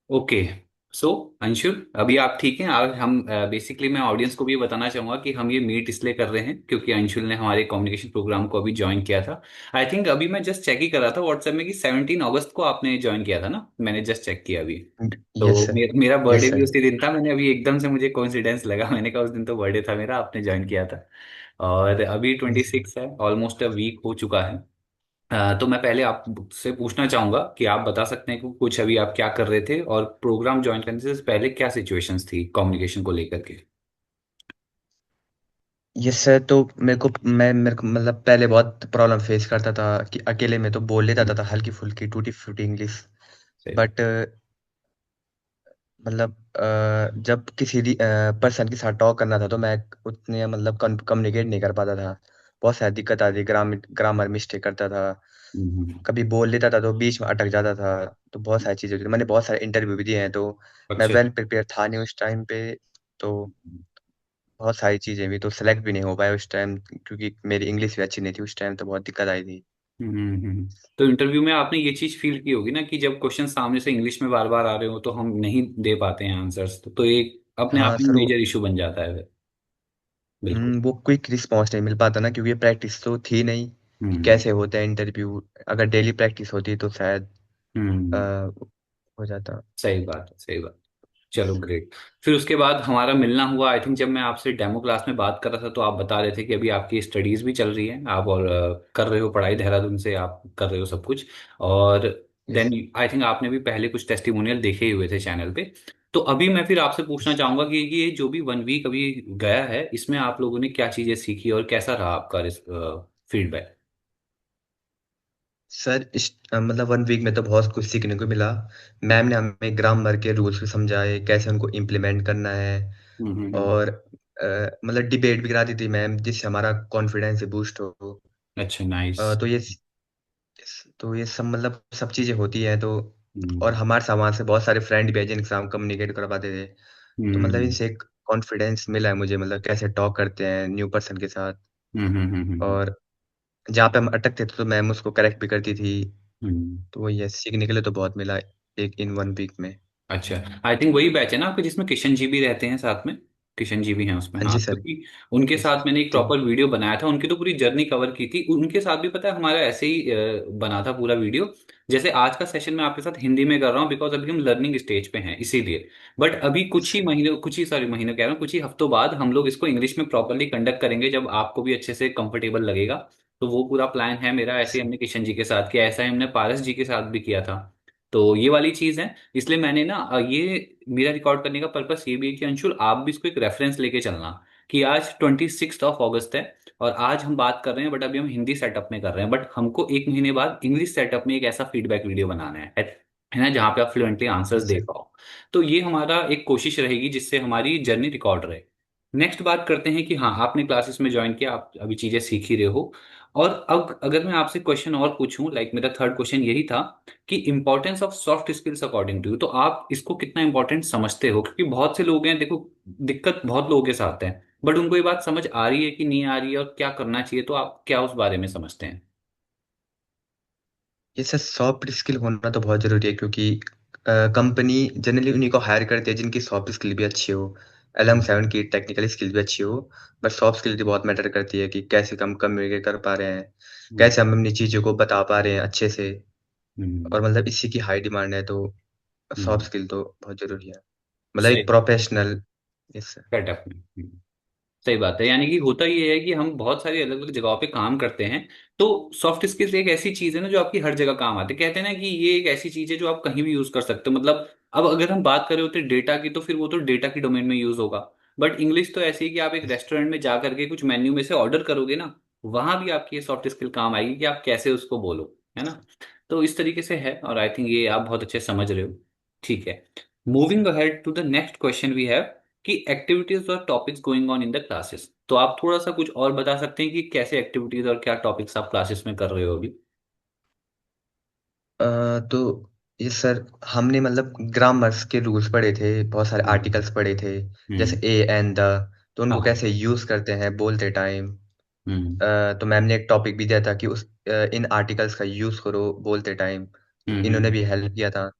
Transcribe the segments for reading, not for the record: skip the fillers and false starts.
Okay. सो अंशुल, अभी आप ठीक हैं? आज हम बेसिकली मैं ऑडियंस को भी ये बताना चाहूंगा कि हम ये मीट इसलिए कर रहे हैं क्योंकि अंशुल ने हमारे कम्युनिकेशन प्रोग्राम को अभी ज्वाइन किया था। आई थिंक अभी मैं जस्ट चेक ही कर रहा था व्हाट्सएप में कि 17 अगस्त को आपने ज्वाइन किया था ना, मैंने जस्ट चेक किया अभी। यस तो सर। मेरा बर्थडे यस भी सर। उसी दिन था। मैंने अभी एकदम से मुझे कोइंसिडेंस लगा, मैंने कहा उस दिन तो बर्थडे था मेरा, आपने ज्वाइन किया था। और अभी ट्वेंटी यस सर। सिक्स है, ऑलमोस्ट अ वीक हो चुका है। तो मैं पहले आपसे पूछना चाहूंगा कि आप बता सकते हैं कि कुछ अभी आप क्या कर रहे थे और प्रोग्राम ज्वाइन करने से पहले क्या सिचुएशंस थी कम्युनिकेशन को लेकर के। Yes sir. तो मेरे को मतलब पहले बहुत प्रॉब्लम फेस करता था कि अकेले में तो बोल लेता था हल्की फुल्की टूटी फूटी इंग्लिश। सही बात। बट मतलब जब किसी पर्सन के साथ टॉक करना था तो मैं उतने मतलब कम्युनिकेट नहीं कर पाता था। बहुत सारी दिक्कत आती, ग्रामर मिस्टेक करता था। हम्म। कभी बोल लेता था तो बीच में अटक जाता था। तो बहुत सारी चीजें होती थी। मैंने बहुत सारे इंटरव्यू भी दिए हैं, तो मैं अच्छा। वेल प्रिपेयर था नहीं उस टाइम पे। तो बहुत सारी चीजें भी तो सेलेक्ट भी नहीं हो पाए उस टाइम, क्योंकि मेरी इंग्लिश भी अच्छी नहीं थी उस टाइम, तो बहुत दिक्कत आई थी। तो इंटरव्यू में आपने ये चीज फील की होगी ना कि जब क्वेश्चन सामने से इंग्लिश में बार बार आ रहे हो तो हम नहीं दे पाते हैं आंसर्स, तो ये अपने आप हाँ में सर। मेजर इशू बन जाता है फिर। बिल्कुल। वो क्विक रिस्पॉन्स नहीं मिल पाता ना, क्योंकि प्रैक्टिस तो थी नहीं कि हम्म। कैसे होता है इंटरव्यू। अगर डेली प्रैक्टिस होती तो शायद अ, हम्म। हो जाता। सही बात है, सही बात। चलो ग्रेट। फिर उसके बाद हमारा मिलना हुआ। आई थिंक जब मैं आपसे डेमो क्लास में बात कर रहा था तो आप बता रहे थे कि अभी आपकी स्टडीज भी चल रही है, आप और कर रहे हो पढ़ाई, देहरादून से आप कर रहे हो सब कुछ। और यस। देन आई थिंक आपने भी पहले कुछ टेस्टिमोनियल देखे ही हुए थे चैनल पे। तो अभी मैं फिर आपसे पूछना चाहूंगा कि ये जो भी 1 वीक अभी गया है इसमें आप लोगों ने क्या चीजें सीखी और कैसा रहा आपका फीडबैक। सर मतलब 1 वीक में तो बहुत कुछ सीखने को मिला। मैम ने हमें ग्रामर के रूल्स भी समझाए, कैसे उनको इम्प्लीमेंट करना है। हम्म। और मतलब डिबेट भी कराती थी मैम, जिससे हमारा कॉन्फिडेंस बूस्ट हो। अच्छा, नाइस। तो ये सब मतलब सब चीजें होती हैं तो। और हम्म। हमारे समाज से बहुत सारे फ्रेंड भी हैं जिनके साथ हम कम्युनिकेट कर पाते थे। तो मतलब हम्म। इनसे एक कॉन्फिडेंस मिला है मुझे, मतलब कैसे टॉक करते हैं न्यू पर्सन के साथ। हम्म। और जहाँ पे हम अटकते थे तो मैम उसको करेक्ट भी करती थी। हम्म। तो वही है, सीखने के लिए तो बहुत मिला एक इन 1 वीक में। अच्छा। आई थिंक वही बैच है ना आपके जिसमें किशन जी भी रहते हैं साथ में। किशन जी भी हैं उसमें, हाँ हाँ, जी सर। क्योंकि उनके यस। साथ मैंने एक तो प्रॉपर वीडियो बनाया था, उनकी तो पूरी जर्नी कवर की थी उनके साथ भी। पता है हमारा ऐसे ही बना था पूरा वीडियो। जैसे आज का सेशन मैं आपके साथ हिंदी में कर रहा हूँ बिकॉज अभी हम लर्निंग स्टेज पे हैं इसीलिए। बट अभी यस कुछ ही सर। महीने, कुछ ही सारे महीने कह रहा हूँ, कुछ ही हफ्तों बाद हम लोग इसको इंग्लिश में प्रॉपरली कंडक्ट करेंगे जब आपको भी अच्छे से कंफर्टेबल लगेगा। तो वो पूरा प्लान है मेरा। ऐसे ही हमने किशन जी के साथ किया, ऐसा ही हमने पारस जी के साथ भी किया था। तो ये वाली चीज है। इसलिए मैंने ना ये मेरा रिकॉर्ड करने का पर्पस ये भी है कि अंशुल आप भी इसको एक रेफरेंस लेके चलना कि आज 26 अगस्त है और आज हम बात कर रहे हैं बट अभी हम हिंदी सेटअप में कर रहे हैं, बट हमको एक महीने बाद इंग्लिश सेटअप में एक ऐसा फीडबैक वीडियो बनाना है ना, जहाँ पे आप fluently answers yes they sir. पाओ। तो ये हमारा एक कोशिश रहेगी जिससे हमारी जर्नी रिकॉर्ड रहे। नेक्स्ट बात करते हैं कि हाँ, आपने क्लासेस में ज्वाइन किया, आप अभी चीजें सीख ही रहे हो। और अब अगर मैं आपसे क्वेश्चन और पूछूं, लाइक मेरा थर्ड क्वेश्चन यही था कि importance of soft skills according to you, तो आप इसको कितना इंपॉर्टेंट समझते हो? क्योंकि बहुत से लोग हैं, देखो, दिक्कत बहुत लोगों के साथ है, बट उनको ये बात समझ आ रही है कि नहीं आ रही है और क्या करना चाहिए, तो आप क्या उस बारे में समझते हैं? ये सर सॉफ्ट स्किल होना तो बहुत जरूरी है, क्योंकि कंपनी जनरली उन्हीं को हायर करती है जिनकी सॉफ्ट स्किल भी अच्छी हो, अलग से उनकी टेक्निकल स्किल भी अच्छी हो। बट सॉफ्ट स्किल भी बहुत मैटर करती है कि कैसे हम कम्युनिकेट कर पा रहे हैं, हम्म। कैसे हम अपनी चीज़ों को बता पा रहे हैं अच्छे से। हम्म। और मतलब इसी की हाई डिमांड है, तो सॉफ्ट हम्म। स्किल तो बहुत ज़रूरी है, मतलब एक सही। प्रोफेशनल। Yes sir. सेटअप में। सही बात है। यानी कि होता ये है कि हम बहुत सारी अलग अलग जगहों पे काम करते हैं। तो सॉफ्ट स्किल्स एक ऐसी चीज है ना जो आपकी हर जगह काम आती है। कहते हैं ना कि ये एक ऐसी चीज है जो आप कहीं भी यूज कर सकते हो। मतलब अब अगर हम बात करें होते डेटा की तो फिर वो तो डेटा की डोमेन में यूज होगा। बट इंग्लिश तो ऐसी है कि आप एक रेस्टोरेंट में जा करके कुछ मेन्यू में से ऑर्डर करोगे ना, वहां भी आपकी ये सॉफ्ट स्किल काम आएगी कि आप कैसे उसको बोलो, है ना। तो इस तरीके से है और आई थिंक ये आप बहुत अच्छे समझ रहे हो। ठीक है। Moving ahead to the next question we have कि एक्टिविटीज और topics going on in the classes, तो आप थोड़ा सा कुछ और बता सकते हैं कि कैसे एक्टिविटीज और क्या टॉपिक्स आप क्लासेस में कर रहे हो अभी? तो ये सर हमने मतलब ग्रामर्स के रूल्स पढ़े थे, बहुत सारे हम्म। आर्टिकल्स पढ़े थे, जैसे हम्म। A and the. तो उनको हाँ। कैसे यूज करते हैं बोलते टाइम। हम्म। तो मैम ने एक टॉपिक भी दिया था कि इन आर्टिकल्स का यूज करो बोलते टाइम। तो इन्होंने हम्म। भी हेल्प किया था।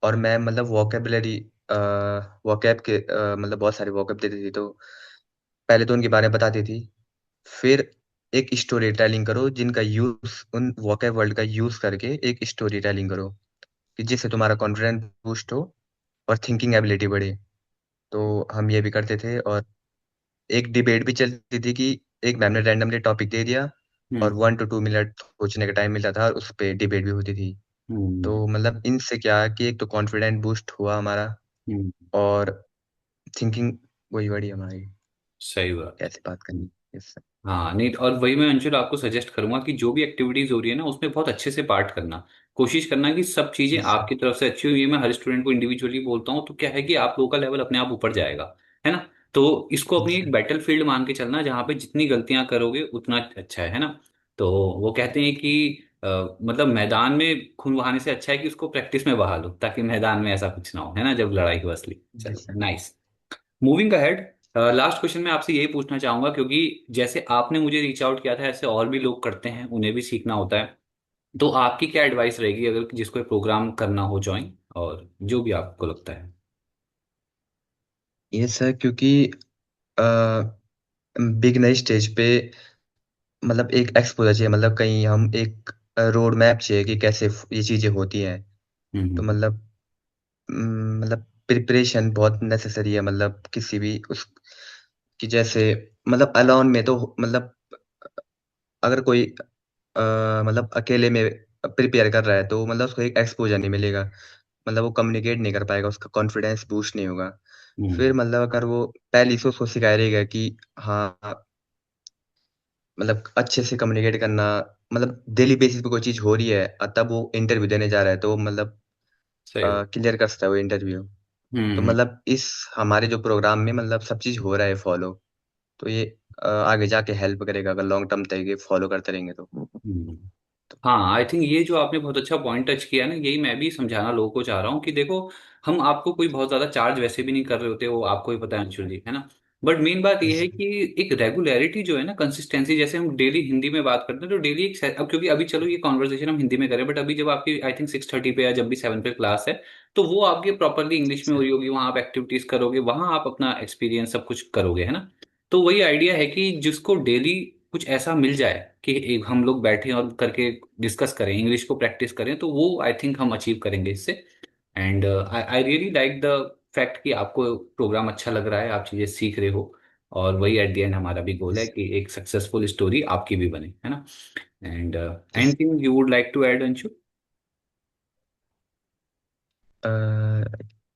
और मैम मतलब वोकेबलरी वोकैब के मतलब बहुत सारे वोकैब देती थी। तो पहले तो उनके बारे में बताती थी, फिर एक स्टोरी टेलिंग करो जिनका यूज उन वोकैब वर्ड का यूज करके एक स्टोरी टेलिंग करो कि जिससे तुम्हारा कॉन्फिडेंस बूस्ट हो और थिंकिंग एबिलिटी बढ़े। तो हम ये भी करते थे। और एक डिबेट भी चलती थी कि एक मैम ने रैंडमली टॉपिक दे दिया और हम्म 1 to 2 मिनट सोचने का टाइम मिलता था और उस पे डिबेट भी होती थी। हम्म तो मतलब इनसे क्या है कि एक तो कॉन्फिडेंट बूस्ट हुआ हमारा, हम्म। और थिंकिंग वही बढ़ी हमारी, सही बात। कैसे बात करनी है इससे। हाँ नहीं, और वही मैं अंशुल आपको सजेस्ट करूंगा कि जो भी एक्टिविटीज हो रही है ना उसमें बहुत अच्छे से पार्ट करना, कोशिश करना कि सब चीजें जी सर। आपकी तरफ से अच्छी हुई है। मैं हर स्टूडेंट को इंडिविजुअली बोलता हूँ, तो क्या है कि आप लोगों का लेवल अपने आप ऊपर जाएगा, है ना। तो इसको जी अपनी एक सर। बैटल फील्ड मान के चलना, जहाँ पे जितनी गलतियां करोगे उतना अच्छा है ना। तो वो कहते हैं कि मतलब मैदान में खून बहाने से अच्छा है कि उसको प्रैक्टिस में बहा लो, ताकि मैदान में ऐसा कुछ ना हो, है ना, जब लड़ाई हो असली। जी चलो sir. Nice. Moving ahead, last question मैं आपसे यही पूछना चाहूंगा, क्योंकि जैसे आपने मुझे रीच आउट किया था ऐसे और भी लोग करते हैं, उन्हें भी सीखना होता है। तो आपकी क्या एडवाइस रहेगी अगर जिसको प्रोग्राम करना हो ज्वाइन, और जो भी आपको लगता है। ये सर क्योंकि बिगनर स्टेज पे मतलब एक एक्सपोजर चाहिए, मतलब कहीं हम एक रोड मैप चाहिए कि कैसे ये चीजें होती हैं। तो हम्म। मतलब मतलब प्रिपरेशन बहुत नेसेसरी है, मतलब किसी भी उस कि जैसे मतलब अलोन में तो मतलब अगर कोई मतलब अकेले में प्रिपेयर कर रहा है तो मतलब उसको एक एक्सपोजर नहीं मिलेगा, मतलब वो कम्युनिकेट नहीं कर पाएगा, उसका कॉन्फिडेंस बूस्ट नहीं होगा। फिर हम्म। मतलब अगर वो पहले से उसको सिखाया रहेगा कि हाँ मतलब अच्छे से कम्युनिकेट करना, मतलब डेली बेसिस पे कोई चीज हो रही है तब वो इंटरव्यू देने जा रहा है तो मतलब सही बात। क्लियर कर सकता है वो इंटरव्यू। तो हम्म मतलब इस हमारे जो प्रोग्राम में मतलब सब चीज हो रहा है फॉलो, तो ये आगे जाके हेल्प करेगा अगर लॉन्ग टर्म तक ये फॉलो करते रहेंगे तो। हम्म। हाँ आई थिंक ये जो आपने बहुत अच्छा पॉइंट टच किया ना, यही मैं भी समझाना लोगों को चाह रहा हूँ कि देखो, हम आपको कोई बहुत ज्यादा चार्ज वैसे भी नहीं कर रहे होते, वो आपको ही पता है अंशुल जी, है ना। बट मेन बात ये है जी कि एक रेगुलरिटी जो है ना, कंसिस्टेंसी, जैसे हम डेली हिंदी में बात करते हैं तो डेली एक अब क्योंकि अभी चलो ये कॉन्वर्सेशन हम हिंदी में करें, बट अभी जब आपकी आई थिंक 6:30 पे या जब भी 7 पे क्लास है, तो वो आपकी प्रॉपरली इंग्लिश में हो सर। रही होगी, वहाँ आप एक्टिविटीज करोगे, वहाँ आप अपना एक्सपीरियंस सब कुछ करोगे, है ना। तो वही आइडिया है कि जिसको डेली कुछ ऐसा मिल जाए कि एक हम लोग बैठे और करके डिस्कस करें, इंग्लिश को प्रैक्टिस करें, तो वो आई थिंक हम अचीव करेंगे इससे। And I I really like the fact कि आपको प्रोग्राम अच्छा लग रहा है, आप चीज़ें सीख रहे हो। और वही एट द एंड हमारा भी गोल है कि एक सक्सेसफुल स्टोरी आपकी भी बने, है ना। And anything you would like to add Anshu.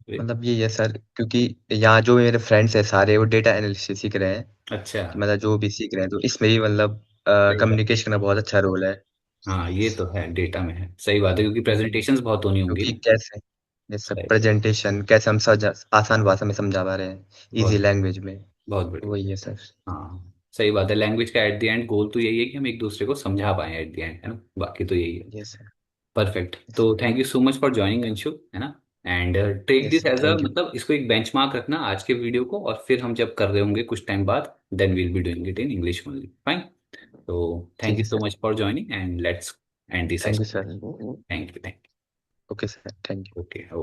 मतलब ये है सर क्योंकि यहाँ जो मेरे फ्रेंड्स हैं सारे वो डेटा एनालिसिस सीख रहे हैं, अच्छा। कि मतलब जो भी सीख रहे हैं तो इसमें भी मतलब सही बात। कम्युनिकेशन का बहुत अच्छा रोल है। हाँ ये तो है, डेटा में है, सही बात है, क्योंकि प्रेजेंटेशंस बहुत होनी होंगी क्योंकि ना। कैसे जैसे सही। प्रेजेंटेशन कैसे हम आसान भाषा में समझा पा रहे हैं, इजी बहुत लैंग्वेज में। बहुत तो बढ़िया। वही है सर। हाँ सही बात है, लैंग्वेज का एट द एंड गोल तो यही है कि हम एक दूसरे को समझा पाए एट द एंड, है ना, बाकी तो यही है। Yes sir. परफेक्ट, तो thank you so much for joining Anshu, है ना। And take yes this sir. As a, thank you. मतलब इसको एक बेंचमार्क रखना आज के वीडियो को, और फिर हम जब कर रहे होंगे कुछ टाइम बाद, then we'll be doing it in English only, fine. तो थैंक ठीक यू है so sir. Much for joining and let's end this thank session. You sir. Thank you, thank okay sir. Thank you. You, okay okay.